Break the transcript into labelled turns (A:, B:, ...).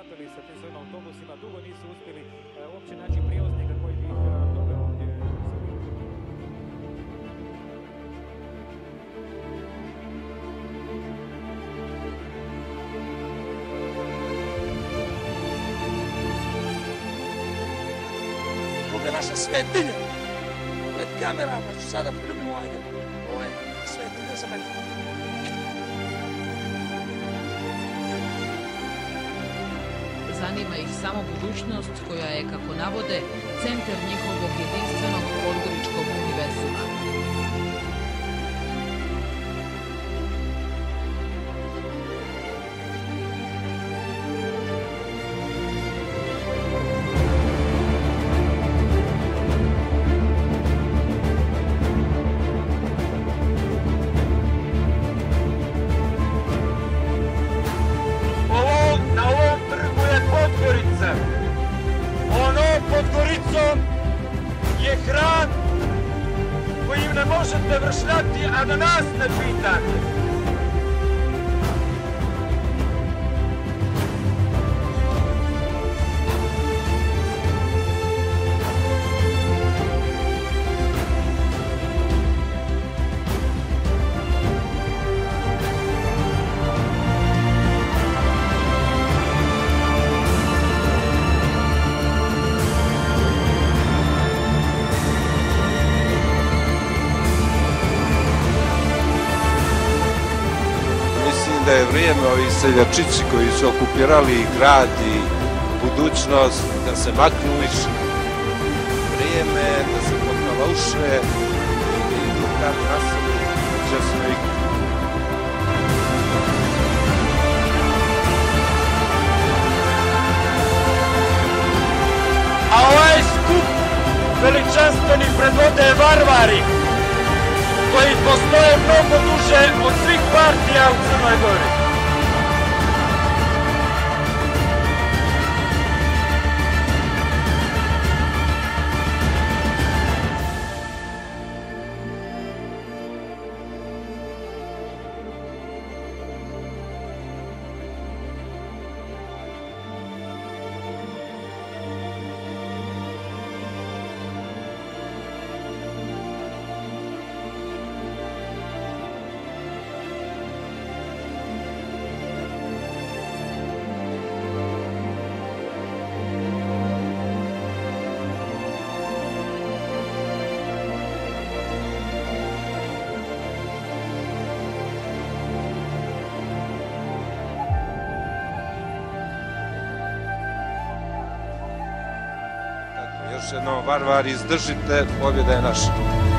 A: zapeli sa tim svojim autobusima, dugo nisu uspjeli uopće naći prijevoznika koji bi ih doveo ovdje u Srbiju.
B: Ovo je naša svetinja. Pred kamerama ću sada poljubimo Ajdana. Ovo je svetinja za mene.
C: Zanima ih samo budućnost koja je, kako navode, centar njihovog jedinstvenog podgoričkog univerzuma.
D: Ono pod Goricom je hram kojim ne možete vršljati, a da nas ne pitate.
E: Da je vrijeme ovi seljačići koji su okupirali grad i budućnost da se maknu više. Vrijeme da se pokalauše i da idu kam naselju česno igru.
D: A ovaj skup veličanstveni predvode varvari koji postoje mnogo duže od svih partija u Crnoj Gori.
E: Još jednom, varvari, izdržite, pobjeda je naša.